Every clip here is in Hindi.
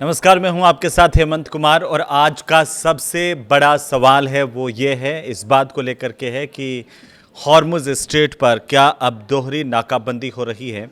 नमस्कार, मैं हूं आपके साथ हेमंत कुमार और आज का सबसे बड़ा सवाल है वो ये है, इस बात को लेकर के है कि हॉर्मुज़ स्ट्रेट पर क्या अब दोहरी नाकाबंदी हो रही है।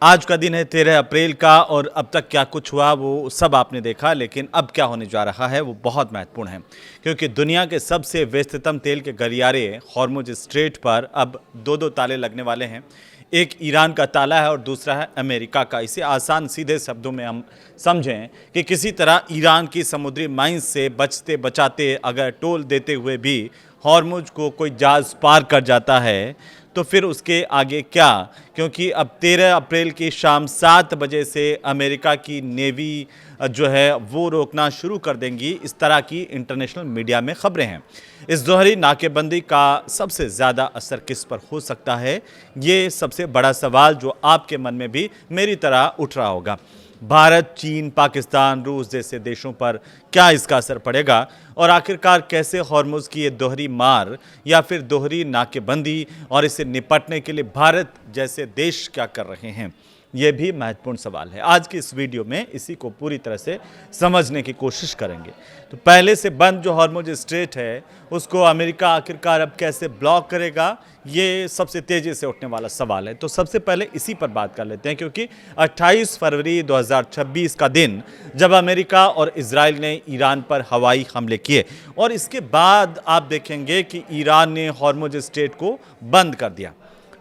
आज का दिन है 13 अप्रैल का और अब तक क्या कुछ हुआ वो सब आपने देखा, लेकिन अब क्या होने जा रहा है वो बहुत महत्वपूर्ण है क्योंकि दुनिया के सबसे व्यस्ततम तेल के गलियारे हॉर्मुज़ स्ट्रेट पर अब दो दो ताले लगने वाले हैं। एक ईरान का ताला है और दूसरा है अमेरिका का। इसे आसान सीधे शब्दों में हम समझें कि किसी तरह ईरान की समुद्री माइंस से बचते बचाते अगर टोल देते हुए भी हॉर्मुज़ को कोई जहाज़ पार कर जाता है तो फिर उसके आगे क्या, क्योंकि अब 13 अप्रैल की शाम 7 बजे से अमेरिका की नेवी जो है वो रोकना शुरू कर देंगी, इस तरह की इंटरनेशनल मीडिया में खबरें हैं। इस दोहरी नाकेबंदी का सबसे ज़्यादा असर किस पर हो सकता है, ये सबसे बड़ा सवाल जो आपके मन में भी मेरी तरह उठ रहा होगा। भारत, चीन, पाकिस्तान, रूस जैसे देशों पर क्या इसका असर पड़ेगा और आखिरकार कैसे हॉर्मुज़ की ये दोहरी मार या फिर दोहरी नाकेबंदी और इससे निपटने के लिए भारत जैसे देश क्या कर रहे हैं, ये भी महत्वपूर्ण सवाल है। आज की इस वीडियो में इसी को पूरी तरह से समझने की कोशिश करेंगे। तो पहले से बंद जो हॉर्मुज़ स्ट्रेट है उसको अमेरिका आखिरकार अब कैसे ब्लॉक करेगा, ये सबसे तेज़ी से उठने वाला सवाल है। तो सबसे पहले इसी पर बात कर लेते हैं क्योंकि 28 फरवरी 2026 का दिन जब अमेरिका और इजराइल ने ईरान पर हवाई हमले किए और इसके बाद आप देखेंगे कि ईरान ने हॉर्मुज़ स्ट्रेट को बंद कर दिया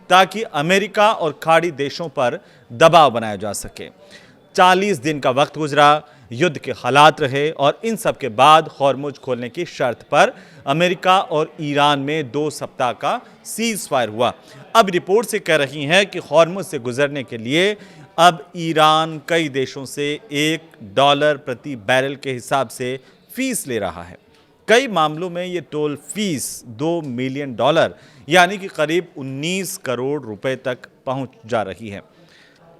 ताकि अमेरिका और खाड़ी देशों पर दबाव बनाया जा सके। 40 दिन का वक्त गुजरा, युद्ध के हालात रहे और इन सब के बाद हॉर्मुज़ खोलने की शर्त पर अमेरिका और ईरान में 2 सप्ताह का सीज फायर हुआ। अब रिपोर्ट से कह रही हैं कि हॉर्मुज़ से गुजरने के लिए अब ईरान कई देशों से $1 प्रति बैरल के हिसाब से फीस ले रहा है। कई मामलों में ये टोल फीस $2 मिलियन यानी कि करीब 19 करोड़ रुपए तक पहुंच जा रही है।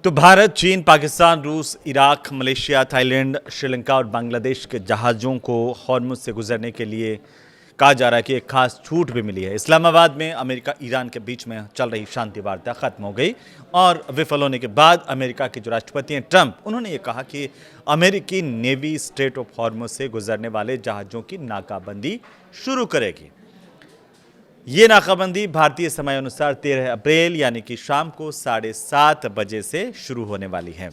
तो भारत, चीन, पाकिस्तान, रूस, इराक, मलेशिया, थाईलैंड, श्रीलंका और बांग्लादेश के जहाज़ों को हॉर्मुज़ से गुजरने के लिए कहा जा रहा है कि एक खास छूट भी मिली है। इस्लामाबाद में अमेरिका ईरान के बीच में चल रही शांति वार्ता खत्म हो गई और विफल होने के बाद अमेरिका के जो राष्ट्रपति हैं ट्रंप, उन्होंने ये कहा कि अमेरिकी नेवी स्ट्रेट ऑफ हॉर्मुज़ से गुजरने वाले जहाज़ों की नाकाबंदी शुरू करेगी। ये नाकाबंदी भारतीय समय अनुसार 13 अप्रैल यानी कि शाम को 7:30 बजे से शुरू होने वाली है।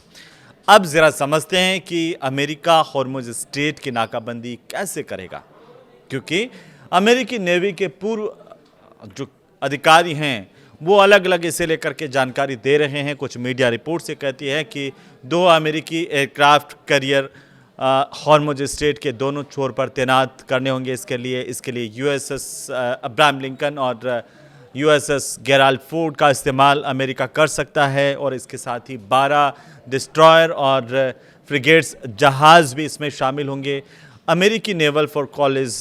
अब ज़रा समझते हैं कि अमेरिका हॉर्मुज़ स्ट्रेट की नाकाबंदी कैसे करेगा, क्योंकि अमेरिकी नेवी के पूर्व जो अधिकारी हैं वो अलग अलग इसे लेकर के जानकारी दे रहे हैं। कुछ मीडिया रिपोर्ट से कहती है कि 2 अमेरिकी एयरक्राफ्ट कैरियर हॉर्मुज़ स्ट्रेट के दोनों छोर पर तैनात करने होंगे। इसके लिए यूएसएस अब्राहम लिंकन और यूएसएस गेराल्ड फोर्ड का इस्तेमाल अमेरिका कर सकता है और इसके साथ ही 12 डिस्ट्रॉयर और फ्रिगेट्स जहाज़ भी इसमें शामिल होंगे। अमेरिकी नेवल फॉर कॉलेज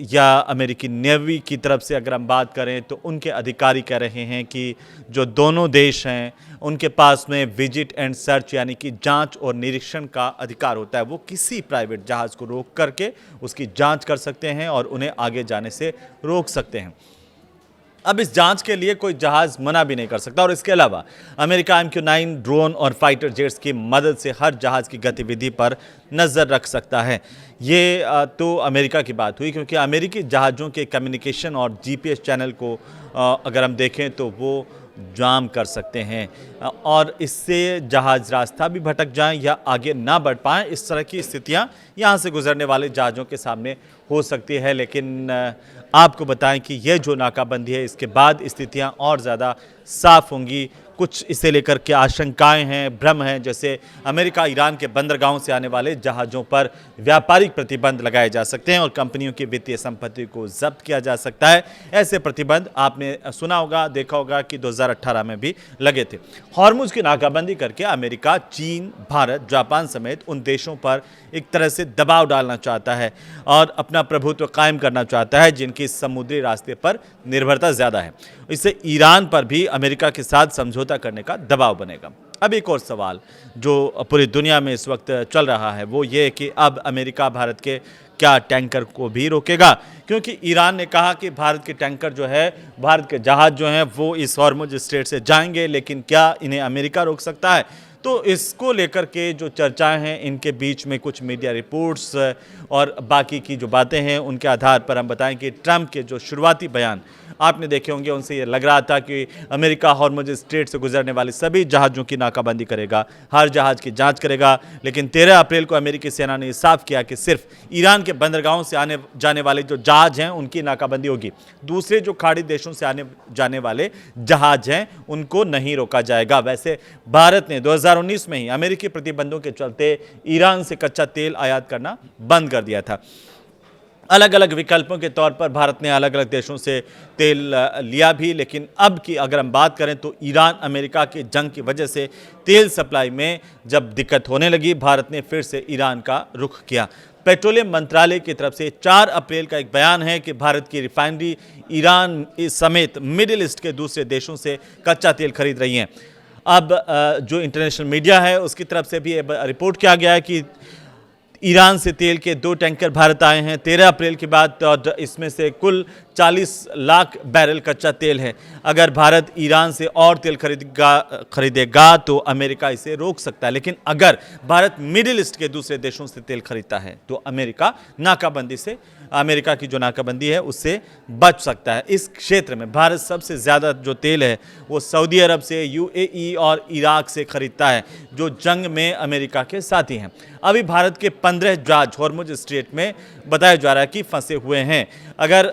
या अमेरिकी नेवी की तरफ से अगर हम बात करें तो उनके अधिकारी कह रहे हैं कि जो दोनों देश हैं उनके पास में विजिट एंड सर्च यानी कि जांच और निरीक्षण का अधिकार होता है। वो किसी प्राइवेट जहाज़ को रोक करके उसकी जांच कर सकते हैं और उन्हें आगे जाने से रोक सकते हैं। अब इस जांच के लिए कोई जहाज़ मना भी नहीं कर सकता और इसके अलावा अमेरिका MQ-9 ड्रोन और फाइटर जेट्स की मदद से हर जहाज़ की गतिविधि पर नज़र रख सकता है। ये तो अमेरिका की बात हुई, क्योंकि अमेरिकी जहाज़ों के कम्युनिकेशन और GPS चैनल को अगर हम देखें तो वो जाम कर सकते हैं और इससे जहाज़ रास्ता भी भटक जाएं या आगे ना बढ़ पाएं। इस तरह की स्थितियां यहां से गुजरने वाले जहाज़ों के सामने हो सकती है। लेकिन आपको बताएं कि यह जो नाकाबंदी है इसके बाद स्थितियां और ज़्यादा साफ होंगी। कुछ इसे लेकर के आशंकाएं हैं, भ्रम हैं, जैसे अमेरिका ईरान के बंदरगाहों से आने वाले जहाज़ों पर व्यापारिक प्रतिबंध लगाए जा सकते हैं और कंपनियों की वित्तीय संपत्ति को जब्त किया जा सकता है। ऐसे प्रतिबंध आपने सुना होगा, देखा होगा कि 2018 में भी लगे थे। हॉर्मुज़ की नाकाबंदी करके अमेरिका, चीन, भारत, जापान समेत उन देशों पर एक तरह से दबाव डालना चाहता है और अपना प्रभुत्व कायम करना चाहता है जिनकी समुद्री रास्ते पर निर्भरता ज़्यादा है। इससे ईरान पर भी अमेरिका के साथ समझौता करने का दबाव बनेगा। अब एक और सवाल जो पूरी दुनिया में इस वक्त चल रहा है वो ये कि अब अमेरिका भारत के क्या टैंकर को भी रोकेगा, क्योंकि ईरान ने कहा कि भारत के टैंकर जो है, भारत के जहाज़ जो हैं वो इस हॉर्मुज़ स्ट्रेट से जाएंगे, लेकिन क्या इन्हें अमेरिका रोक सकता है? तो इसको लेकर के जो चर्चाएं हैं, इनके बीच में कुछ मीडिया रिपोर्ट्स और बाकी की जो बातें हैं, उनके आधार पर हम बताएं कि ट्रंप के जो शुरुआती बयान आपने देखे होंगे, उनसे ये लग रहा था कि अमेरिका हॉर्मुज स्ट्रेट से गुजरने वाले सभी जहाज़ों की नाकाबंदी करेगा, हर जहाज़ की जांच करेगा। लेकिन 13 अप्रैल को अमेरिकी सेना ने साफ किया कि सिर्फ ईरान के बंदरगाहों से आने जाने वाले जो जहाज़ हैं उनकी नाकाबंदी होगी। दूसरे जो खाड़ी देशों से आने जाने वाले जहाज़ हैं उनको नहीं रोका जाएगा। वैसे भारत ने 2019 में ही अमेरिकी प्रतिबंधों के चलते ईरान से कच्चा तेल आयात करना बंद कर दिया था। अलग अलग विकल्पों के तौर पर भारत ने अलग अलग देशों से तेल लिया भी, लेकिन अब की अगर हम बात करें तो ईरान अमेरिका की जंग की वजह से तेल सप्लाई में जब दिक्कत होने लगी, भारत ने फिर से ईरान का रुख किया। पेट्रोलियम मंत्रालय की तरफ से 4 अप्रैल का एक बयान है कि भारत की रिफाइनरी ईरान समेत मिडिल ईस्ट के दूसरे देशों से कच्चा तेल खरीद रही हैं। अब जो इंटरनेशनल मीडिया है उसकी तरफ से भी रिपोर्ट किया गया है कि ईरान से तेल के 2 टैंकर भारत आए हैं 13 अप्रैल के बाद, और इसमें से कुल 40 लाख बैरल कच्चा तेल है। अगर भारत ईरान से और तेल खरीदेगा तो अमेरिका इसे रोक सकता है, लेकिन अगर भारत मिडिल ईस्ट के दूसरे देशों से तेल खरीदता है तो अमेरिका की जो नाकाबंदी है उससे बच सकता है। इस क्षेत्र में भारत सबसे ज़्यादा जो तेल है वो सऊदी अरब से, यूएई और इराक से खरीदता है, जो जंग में अमेरिका के साथी हैं। अभी भारत के 15 जहाज हॉर्मुज स्ट्रेट में बताया जा रहा है कि फंसे हुए हैं। अगर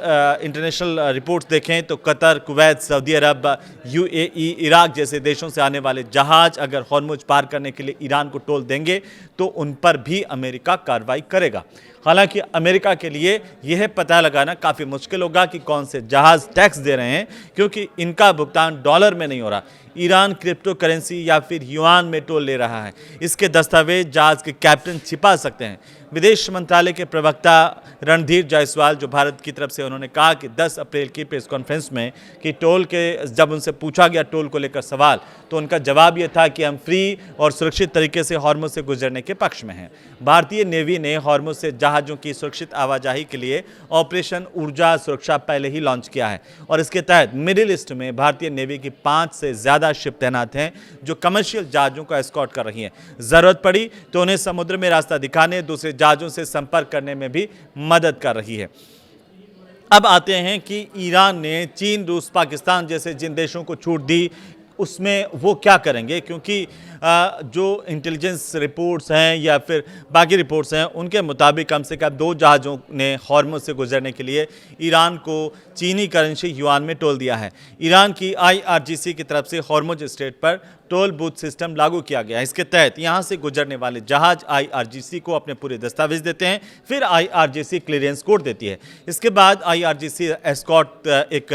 इंटरनेशनल रिपोर्ट्स देखें तो कतर, कुवैत, सऊदी अरब, यूएई, इराक जैसे देशों से आने वाले जहाज अगर हॉर्मुज पार करने के लिए ईरान को टोल देंगे तो उन पर भी अमेरिका कार्रवाई करेगा। हालांकि अमेरिका के लिए यह पता लगाना काफ़ी मुश्किल होगा कि कौन से जहाज़ टैक्स दे रहे हैं, क्योंकि इनका भुगतान डॉलर में नहीं हो रहा। ईरान क्रिप्टो करेंसी या फिर युआन में टोल ले रहा है। इसके दस्तावेज जहाज़ के कैप्टन छिपा सकते हैं। विदेश मंत्रालय के प्रवक्ता रणधीर जायसवाल जो भारत की तरफ से, उन्होंने कहा कि 10 अप्रैल की प्रेस कॉन्फ्रेंस में कि टोल के जब उनसे पूछा गया टोल को लेकर सवाल, तो उनका जवाब यह था कि हम फ्री और सुरक्षित तरीके से हॉर्मुज से गुजरने के पक्ष में हैं। भारतीय नेवी ने हॉर्मुज से जहाज़ों की सुरक्षित आवाजाही के लिए ऑपरेशन ऊर्जा सुरक्षा पहले ही लॉन्च किया है, और इसके तहत मिडिल ईस्ट में भारतीय नेवी की 5 से ज़्यादा शिप तैनात हैं जो कमर्शियल जहाज़ों को एस्कॉर्ट कर रही हैं। ज़रूरत पड़ी तो उन्हें समुद्र में रास्ता दिखाने, दूसरे जहाज़ों से संपर्क करने में भी मदद कर रही है। अब आते हैं कि ईरान ने चीन, रूस, पाकिस्तान जैसे जिन देशों को छूट दी उसमें वो क्या करेंगे, क्योंकि जो इंटेलिजेंस रिपोर्ट्स हैं या फिर बाकी रिपोर्ट्स हैं उनके मुताबिक कम से कम 2 जहाज़ों ने हॉर्मुज से गुजरने के लिए ईरान को चीनी करेंसी युआन में टोल दिया है। ईरान की आईआरजीसी की तरफ से हॉर्मुज स्ट्रेट पर टोल बूथ सिस्टम लागू किया गया है। इसके तहत यहां से गुजरने वाले जहाज आईआरजीसी को अपने पूरे दस्तावेज देते हैं, फिर आईआरजीसी क्लियरेंस कोड देती है। इसके बाद आईआरजीसी एस्कॉर्ट एक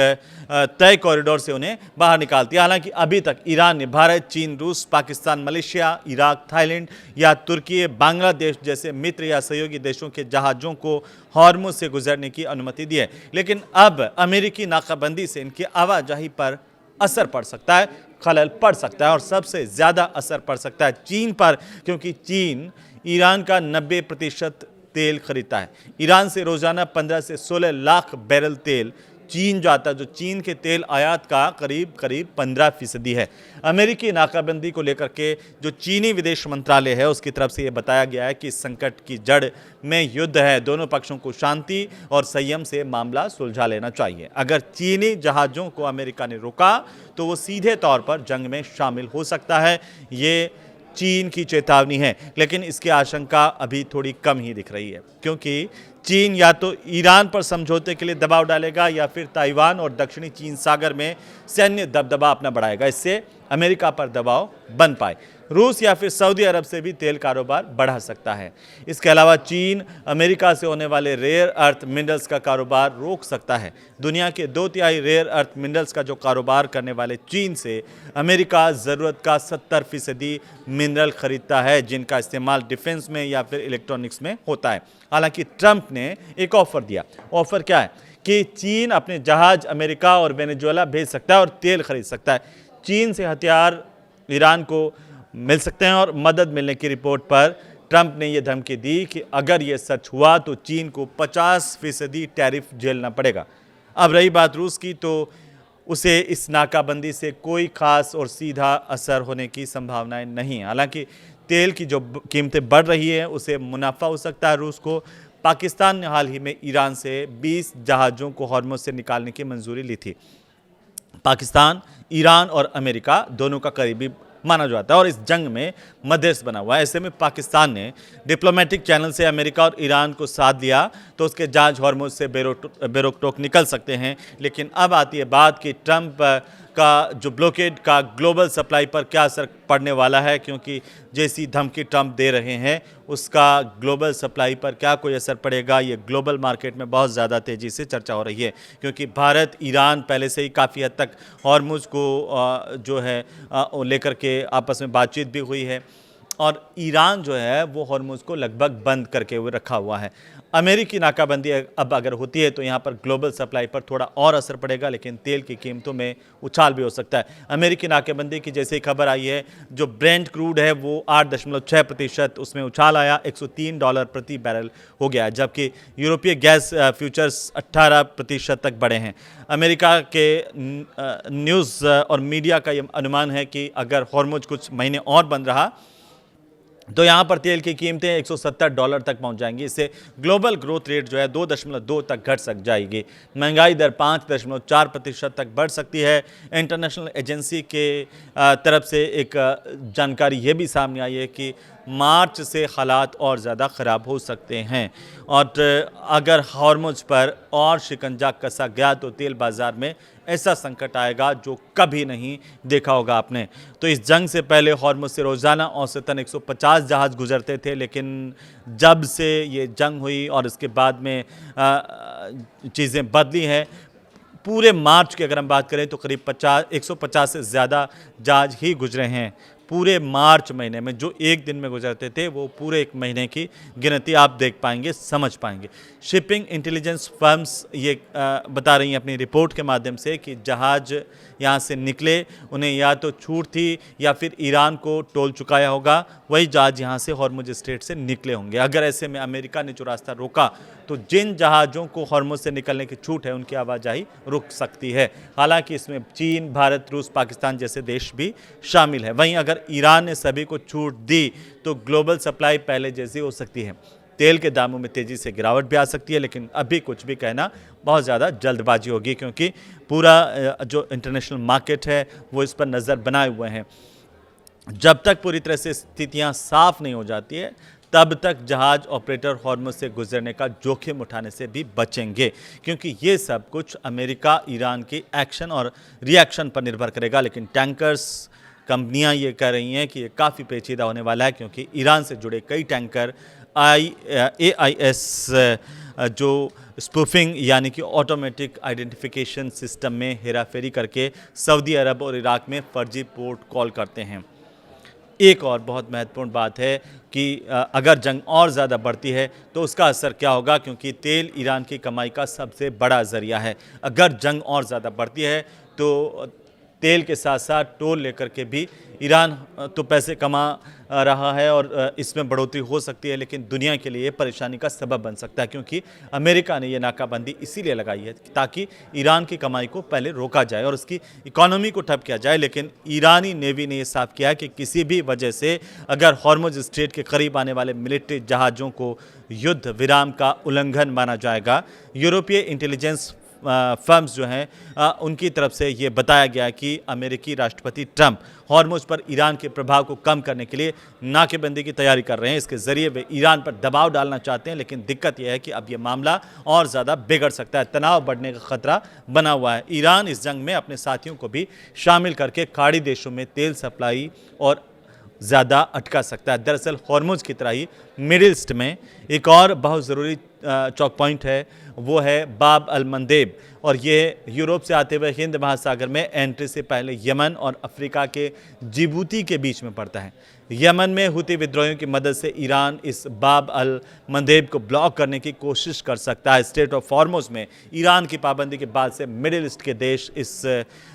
तय कॉरिडोर से उन्हें बाहर निकालती है। हालांकि अभी तक ईरान ने भारत, चीन, रूस, पाकिस्तान, मलेशिया, इराक, थाईलैंड या तुर्की, बांग्लादेश जैसे मित्र या सहयोगी देशों के जहाज़ों को हॉर्मुज से गुजरने की अनुमति दी है। लेकिन अब अमेरिकी नाकाबंदी से इनकी आवाजाही पर असर पड़ सकता है, खलल पड़ सकता है, और सबसे ज़्यादा असर पड़ सकता है चीन पर, क्योंकि चीन ईरान का 90% तेल खरीदता है। ईरान से रोज़ाना 15 से 16 लाख बैरल तेल चीन जाता है, जो चीन के तेल आयात का करीब 15% है। अमेरिकी नाकाबंदी को लेकर के जो चीनी विदेश मंत्रालय है उसकी तरफ से ये बताया गया है कि संकट की जड़ में युद्ध है, दोनों पक्षों को शांति और संयम से मामला सुलझा लेना चाहिए। अगर चीनी जहाज़ों को अमेरिका ने रोका तो वो सीधे तौर पर जंग में शामिल हो सकता है। ये चीन की चेतावनी है, लेकिन इसकी आशंका अभी थोड़ी कम ही दिख रही है, क्योंकि चीन या तो ईरान पर समझौते के लिए दबाव डालेगा या फिर ताइवान और दक्षिणी चीन सागर में सैन्य दबदबा अपना बढ़ाएगा, इससे अमेरिका पर दबाव बन पाए। रूस या फिर सऊदी अरब से भी तेल कारोबार बढ़ा सकता है। इसके अलावा चीन अमेरिका से होने वाले रेयर अर्थ मिनरल्स का कारोबार रोक सकता है। दुनिया के 2/3 रेयर अर्थ मिनरल्स का जो कारोबार करने वाले चीन से अमेरिका ज़रूरत का 70% मिनरल खरीदता है, जिनका इस्तेमाल डिफेंस में या फिर इलेक्ट्रॉनिक्स में होता है। हालांकि ट्रंप ने एक ऑफर दिया। ऑफर क्या है कि चीन अपने जहाज अमेरिका और वेनेजुएला भेज सकता है और तेल खरीद सकता है। चीन से हथियार ईरान को मिल सकते हैं, और मदद मिलने की रिपोर्ट पर ट्रंप ने यह धमकी दी कि अगर यह सच हुआ तो चीन को 50% टैरिफ झेलना पड़ेगा। अब रही बात रूस की, तो उसे इस नाकाबंदी से कोई खास और सीधा असर होने की संभावनाएं नहीं है। हालांकि तेल की जो कीमतें बढ़ रही है उसे मुनाफा हो सकता है रूस को। पाकिस्तान ने हाल ही में ईरान से 20 जहाज़ों को हॉर्मुज़ से निकालने की मंजूरी ली थी। पाकिस्तान, ईरान और अमेरिका दोनों का करीबी माना जाता है और इस जंग में मध्यस्थ बना हुआ है। ऐसे में पाकिस्तान ने डिप्लोमेटिक चैनल से अमेरिका और ईरान को साथ दिया तो उसके जहाज हॉर्मुज़ से बेरोक टोक निकल सकते हैं। लेकिन अब आती है बात कि ट्रंप का जो ब्लॉकेड का ग्लोबल सप्लाई पर क्या असर पड़ने वाला है, क्योंकि जैसी धमकी ट्रंप दे रहे हैं उसका ग्लोबल सप्लाई पर क्या कोई असर पड़ेगा, ये ग्लोबल मार्केट में बहुत ज़्यादा तेज़ी से चर्चा हो रही है। क्योंकि भारत, ईरान पहले से ही काफ़ी हद तक हॉर्मुज़ को जो है लेकर के आपस में बातचीत भी हुई है और ईरान जो है वो हॉर्मुज़ को लगभग बंद करके हुए रखा हुआ है। अमेरिकी नाकाबंदी अब अगर होती है तो यहाँ पर ग्लोबल सप्लाई पर थोड़ा और असर पड़ेगा, लेकिन तेल की कीमतों में उछाल भी हो सकता है। अमेरिकी नाकाबंदी की जैसे ही खबर आई है, जो ब्रेंट क्रूड है वो 8.6% उसमें उछाल आया, $103 प्रति बैरल हो गया, जबकि यूरोपीय गैस फ्यूचर्स 18% तक बढ़े हैं। अमेरिका के न्यूज़ और मीडिया का ये अनुमान है कि अगर हॉर्मुज़ कुछ महीने और बंद रहा तो यहाँ पर तेल की कीमतें $170 तक पहुँच जाएंगी। इससे ग्लोबल ग्रोथ रेट जो है 2.2 तक घट सक जाएगी। महंगाई दर 5.4% तक बढ़ सकती है। इंटरनेशनल एजेंसी के तरफ से एक जानकारी ये भी सामने आई है कि मार्च से हालात और ज़्यादा ख़राब हो सकते हैं और अगर हॉर्मुज़ पर और शिकंजा कसा गया तो तेल बाज़ार में ऐसा संकट आएगा जो कभी नहीं देखा होगा आपने। तो इस जंग से पहले हॉर्मुज़ से रोज़ाना औसतन 150 जहाज़ गुजरते थे, लेकिन जब से ये जंग हुई और इसके बाद में चीज़ें बदली हैं, पूरे मार्च की अगर हम बात करें तो करीब 150 से ज़्यादा जहाज़ ही गुजरे हैं। पूरे मार्च महीने में जो एक दिन में गुजरते थे वो पूरे एक महीने की गिनती आप देख पाएंगे, समझ पाएंगे। शिपिंग इंटेलिजेंस फर्म्स ये बता रही हैं अपनी रिपोर्ट के माध्यम से कि जहाज़ यहाँ से निकले उन्हें या तो छूट थी या फिर ईरान को टोल चुकाया होगा, वही जहाज़ यहाँ से हॉर्मुज़ स्ट्रेट से निकले होंगे। अगर ऐसे में अमेरिका ने जो रास्ता रोका तो जिन जहाज़ों को हॉर्मुज़ से निकलने की छूट है उनकी आवाजाही रुक सकती है। हालांकि इसमें चीन, भारत, रूस, पाकिस्तान जैसे देश भी शामिल है। वहीं अगर ईरान ने सभी को छूट दी तो ग्लोबल सप्लाई पहले जैसी हो सकती है। तेल के दामों में तेज़ी से गिरावट भी आ सकती है, लेकिन अभी कुछ भी कहना बहुत ज़्यादा जल्दबाजी होगी, क्योंकि पूरा जो इंटरनेशनल मार्केट है वो इस पर नज़र बनाए हुए हैं। जब तक पूरी तरह से स्थितियाँ साफ नहीं हो जाती है तब तक जहाज ऑपरेटर हॉर्मुज़ से गुजरने का जोखिम उठाने से भी बचेंगे, क्योंकि ये सब कुछ अमेरिका, ईरान की एक्शन और रिएक्शन पर निर्भर करेगा। लेकिन टैंकर्स कंपनियां ये कह रही हैं कि ये काफ़ी पेचीदा होने वाला है, क्योंकि ईरान से जुड़े कई टैंकर AIS जो स्पूफिंग यानी कि ऑटोमेटिक आइडेंटिफिकेशन सिस्टम में हेराफेरी करके सऊदी अरब और इराक में फर्जी पोर्ट कॉल करते हैं। एक और बहुत महत्वपूर्ण बात है कि अगर जंग और ज़्यादा बढ़ती है तो उसका असर क्या होगा, क्योंकि तेल ईरान की कमाई का सबसे बड़ा ज़रिया है। अगर जंग और ज़्यादा बढ़ती है तो तेल के साथ साथ टोल लेकर के भी ईरान तो पैसे कमा रहा है और इसमें बढ़ोतरी हो सकती है, लेकिन दुनिया के लिए परेशानी का सबब बन सकता है, क्योंकि अमेरिका ने ये नाकाबंदी इसीलिए लगाई है ताकि ईरान की कमाई को पहले रोका जाए और उसकी इकोनॉमी को ठप किया जाए। लेकिन ईरानी नेवी ने ये साफ किया है कि किसी भी वजह से अगर हॉर्मुज़ स्ट्रेट के करीब आने वाले मिलिट्री जहाज़ों को युद्ध विराम का उल्लंघन माना जाएगा। यूरोपीय इंटेलिजेंस फर्म्स जो हैं उनकी तरफ से ये बताया गया कि अमेरिकी राष्ट्रपति ट्रंप हॉर्मुज़ पर ईरान के प्रभाव को कम करने के लिए नाकेबंदी की तैयारी कर रहे हैं। इसके ज़रिए वे ईरान पर दबाव डालना चाहते हैं, लेकिन दिक्कत यह है कि अब ये मामला और ज़्यादा बिगड़ सकता है, तनाव बढ़ने का खतरा बना हुआ है। ईरान इस जंग में अपने साथियों को भी शामिल करके खाड़ी देशों में तेल सप्लाई और ज़्यादा अटका सकता है। दरअसल हॉर्मुज़ की तरह ही मिडिल ईस्ट में एक और बहुत ज़रूरी चौक पॉइंट है, वो है बाब अल मंदेब, और ये यूरोप से आते हुए हिंद महासागर में एंट्री से पहले यमन और अफ्रीका के जिबूती के बीच में पड़ता है। यमन में हुती विद्रोहियों की मदद से ईरान इस बाब अल मंदेब को ब्लॉक करने की कोशिश कर सकता है। स्ट्रेट ऑफ हॉर्मुज़ में ईरान की पाबंदी के बाद से मिडिल ईस्ट के देश इस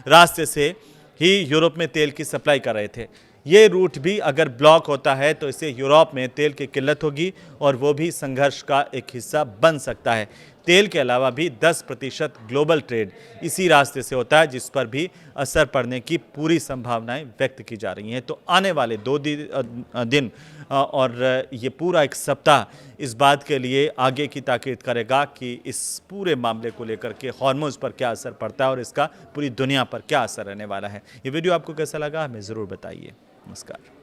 रास्ते से ही यूरोप में तेल की सप्लाई कर रहे थे। ये रूट भी अगर ब्लॉक होता है तो इससे यूरोप में तेल की किल्लत होगी और वो भी संघर्ष का एक हिस्सा बन सकता है। तेल के अलावा भी 10% ग्लोबल ट्रेड इसी रास्ते से होता है, जिस पर भी असर पड़ने की पूरी संभावनाएं व्यक्त की जा रही हैं। तो आने वाले 2 दिन और ये पूरा एक सप्ताह इस बात के लिए आगे की ताकीद करेगा कि इस पूरे मामले को लेकर के हॉर्मुज़ पर क्या असर पड़ता है और इसका पूरी दुनिया पर क्या असर रहने वाला है। ये वीडियो आपको कैसा लगा हमें ज़रूर बताइए। नमस्कार।